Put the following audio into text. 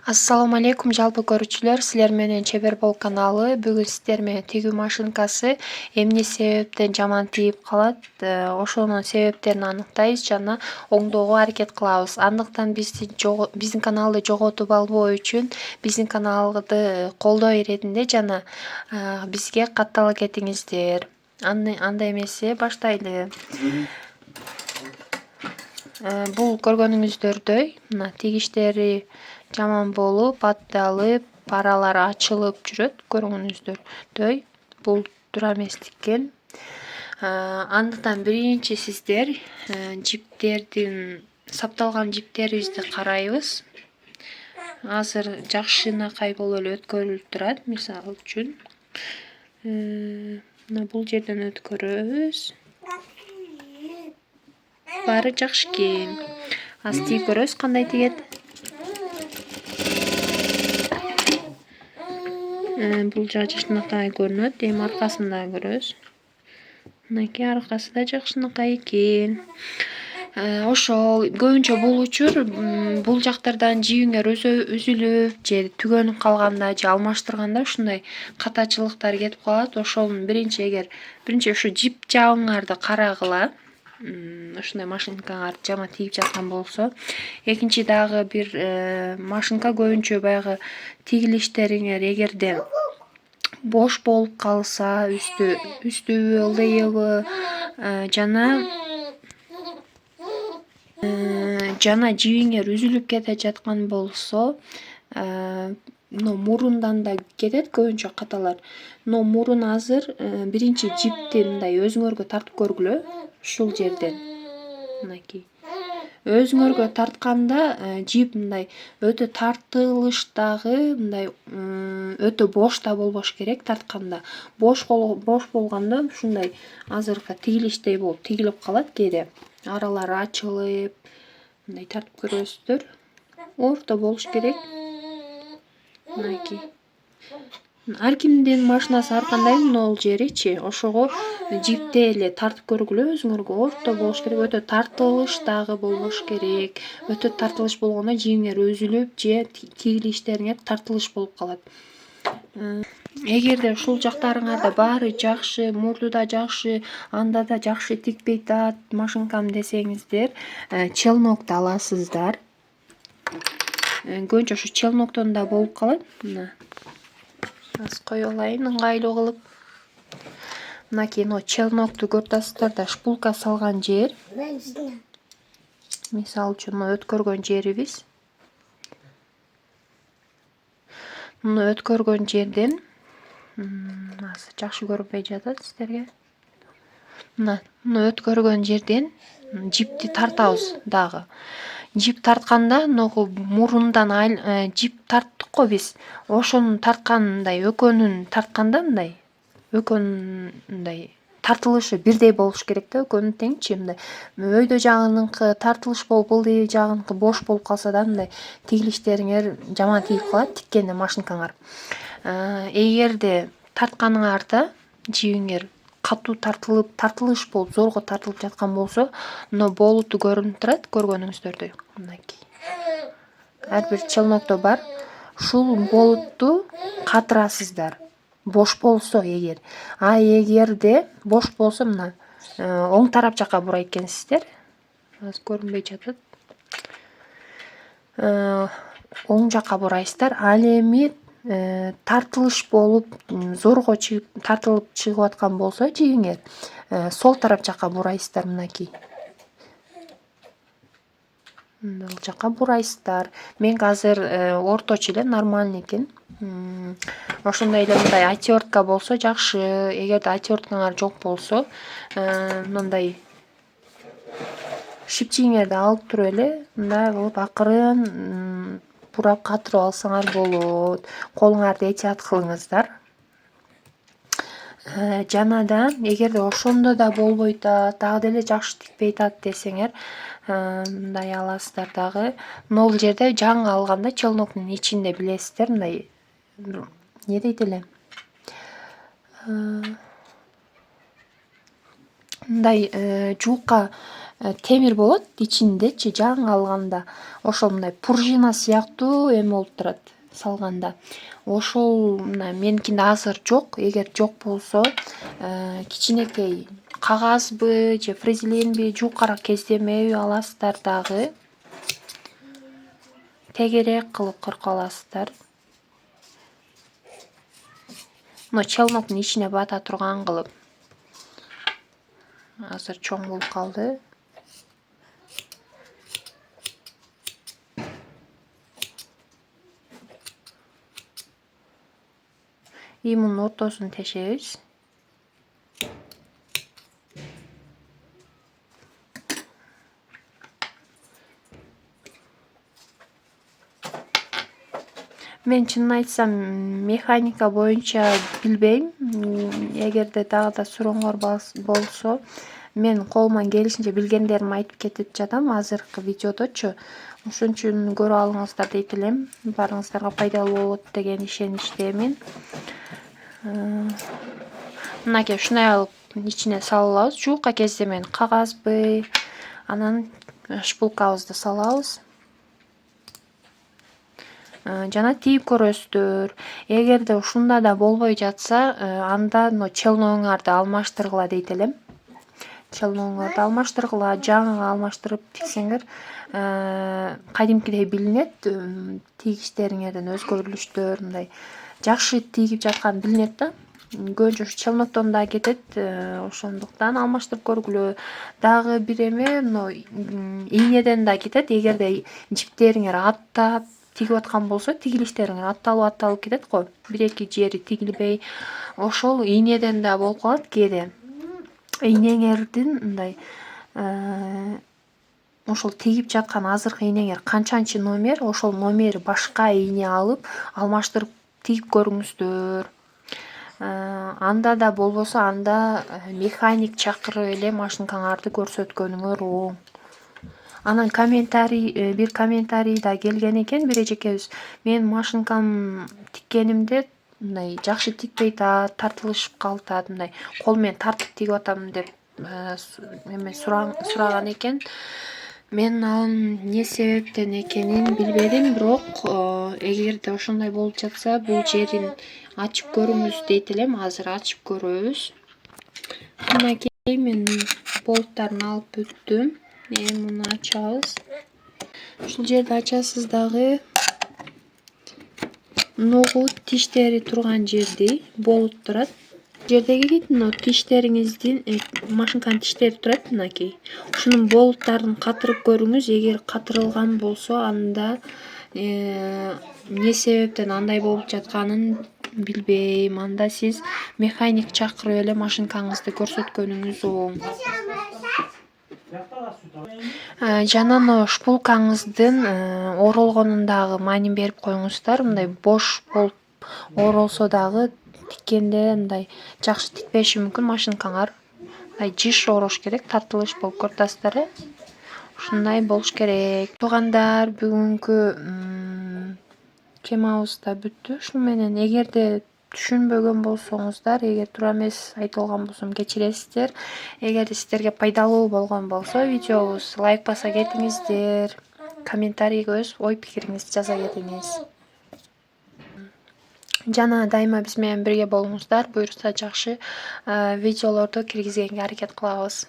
Ассаламу алейкум жалпы көрүүчүлөр, силер менен Чебер Бол каналы. Бүгүн сиздер менен тигүү машинкасы эмне себептен жаман тийип калат, ошонун себептерин аныктайбыз жана оңдоого аракет кылабыз. Андыктан биздин каналды жоготуп албоо үчүн биздин каналды колдоо иретинде жана бизге каттала кетиңиздер. Анда эмесе баштайлы. Бул көргөнүңүздөрдөй мына тигиштери жаман болуп, атталып, паралар ачылып жүрөт. Көргөнүңүздөрдөй бул туура эмес тиккен. Андыктан биринчи сиздер жиптердин сапталган жиптерибизди карайбыз. Азыр жакшынакай болуп эле өткөрүлүп турат. Мисалы үчүн мына бул жерден өткөрөбүз. Баары жакшы экен. Азыр тийип көрөбүз кандай тигет. Бул жагы жакшынакай көрүнөт. Эми аркасын дагы көрөбүз. Мынакей аркасы да жакшынакай экен. Ошол көбүнчө бул учур бул жактардан жибиңер үзүлүп же түгөнүп калганда же алмаштырганда ушундай катачылыктар кетип калат. Ошонун биринчи ушу жип жабыңарды карагыла. Ушундай машинкаңар жаман тийип жаткан болсо. Экинчи дагы бир машинка көбүнчө баягы тигилиштериңер эгерде бош болуп калса, үстүбү ылдыйбы жана жибиңер үзүлүп кете жаткан болсо, мурундан да кетет көбүнчө каталар. Но мурун азыр биринчи жипти мындай өзүңөргө тартып көргүлө. Ушул жерден мынакей. Өзүңөргө тартканда жип мындай өтө тартылыштагы мындай өтө бош да болбош керек тартканда. Бош болгондо ушундай азыркы тигилиштей болуп тигилип калат кээде. Аралары ачылып, мындай тартып көрөсүздөр. Орто болуш керек. Мынакей. Ар кимдин машинасы ар кандай могул жеричи, ошого жиптей эле тартып көргүлө өзүңөргө. Орто болуш керек, өтө тартылыш дагы болбош керек. Өтө тартылыш болгондо жибиңер үзүлүп же тигилиштериңер тартылыш болуп калат. Эгерде ушул жактарыңарда баары жакшы, мурду да жакшы, анда да жакшы тикпей атат машинкам десеңиздер, челнокту аласыздар. Көбүнчө ушу челноктон да болуп калат. Мына. Азыр кое алайын ыңгайлуу кылып. Мынакей челнокту көрүп атасыздар да, шпулка салган жер. Мисалы үчүн өткөргөн жерибиз. Муну өткөргөн жерден азыр жакшы көрүнбөй жатат сиздерге. Муну өткөргөн жерден жипти тартабыз дагы. Жип тартканда мурундан жип тарттык го биз. Ошонун тарткандай экөөнүн тартканда мындай тартылышы бирдей болуш керек да, экөөнүн теңчи мындай. Өйдө жагыныкы тартылыш болуп, ылдый жагыныкы бош болуп калса да мындай тигилиштериңер жаман тийип калат тиккенде машинкаңар. Эгерде тартканыңарда жибиңер катуу тартылыш болуп, зорго тартылып жаткан болсо, болуту көрүнүп турат көргөнүңүздөрдөй. Мынакей. Ар бир челнокто бар. Ушул болутту катырасыздар. Бош болсо эгер. Эгерде бош болсо мына оң тарап жака бурайт экенсиздер. Азыр көрүнбөй жатат. Оң жака бурайсыздар. Ал эми тартылыш болуп, зорго тартылып чыгып аткан болсо жибиңер, сол тарап жака бурайсыздар мынакей. Мындал жака бурайсыздар. Меники азыр орточо эле нормальный экен. Ошондой эле мындай отвертка болсо жакшы. Эгерде отверткаңар жок болсо, мындай шипчигиңерди алып туруп эле мындай кылып акырын бурап катырып алсаңар болот. Колуңарды этият кылыңыздар. Жанадан эгерде ошондо да болбой атат, дагы деле жакшы тикпей атат десеңер, мындай аласыздар дагы. Могул жерде жаңы алганда челноктун ичинде билесиздер, мындай эмне дейт эле. Мындай жуукка темир болот ичиндечи жаңы алганда. Ошол мындай пружина сыяктуу эме болуп турат салганда. Ошол мына меникинде азыр жок. Эгер жок болсо кичинекей кагазбы же фрезеленби жуукара кездемеби аласыздар дагы. Тегерек кылып кыркып аласыздар. Мына челноктун ичине бата турган кылып. Азыр чоң болуп калды. Мунун ортосун тешебиз. Мен чынын айтсам механика боюнча билбейм. Эгерде дагы да сурооңор болсо, мен колуман келишинче билгендеримди айтып кетип жатам азыркы видеодочу. Ошон үчүн көрүп алыңыздар дейт элем. Баарыңыздарга пайдалуу болот деген ишеничтемин. Мынакей ушундай алып ичине салып алабыз. Жуука кездемени кагазбы, анан шпулкабызды салабыз. Жана тийип көрөсүздөр. Эгерде ушунда да болбой жатса, анда челноңарды алмаштыргыла дейт элем. Челноңарды алмаштыргыла, жаңыга алмаштырып тиксеңер, кадимкидей билинет. Тийгичтериңерден өзгөрүлүштөр мындай жакшы тийип жаткан билинет да. Көбүнчө ушу челноктон да кетет. Ошондуктан алмаштырып көргүлө. Дагы бир эме, ийнеден да кетет. Эгерде жиптериңер аттап тигип аткан болсо, тигилиштериңер атталып кетет го. Бир-эки жери тигилбей, ошол ийнеден да болуп калат кээде. Ийнеңердин мындай ошол тигип жаткан азыркы ийнеңер канчанчы номер, ошол номери башка ийне алып, алмаштырып тигип көрүңүздөр. Анда да болбосо, анда механик чакырып эле машинкаңарды көрсөткөнүңөр оң. Анан бир комментарий да келген экен бир эжекебиз. Мен машинкам тиккенимде мындай жакшы тикпей тартылышып калат, мындай кол менен тартып тигип атам деп эме сураган экен. Мен анын эмне себептен экенин билбедим, бирок эгерде ошондой болуп жатса, бул жерин ачып көрүңүз дейт элем. Азыр ачып көрөбүз. Мынакей мен болттарын алып бүттүм. Эми муну ачабыз. Ушул жерди ачасыз дагы. Ногу тиштери турган жерди болуп турат. Жердеги тиштериңиздин, машинканын тиштери турат мынакей. Ушунун болттарын катырып көрүңүз. Эгер катырылган болсо, анда эмне себептен андай болуп жатканын билбейм. Анда сиз механик чакырып эле машинкаңызды көрсөткөнүңүз оң. Жана шпулкаңыздын оролгонун дагы маанин берип коюңуздар. Мындай бош болуп оролсо дагы тиккенде мындай жакшы тикпеши мүмкүн машинкаңар. Жыш орош керек, тартылыш болуп көрүп атасыздар э. Ушундай болуш керек. Туугандар, бүгүнкү темабыз да бүттү. Ушун менен эгерде түшүнбөгөн болсоңуздар, эгер туура эмес айтып алган болсом кечиресиздер. Эгерде сиздерге пайдалуу болгон болсо, видеобуз лайк баса кетиңиздер. Комментарийге өз ой пикириңизди жаза кетиңиз. Жана дайыма биз менен бирге болуңуздар. Буюрса жакшы видеолорду киргизгенге аракет кылабыз.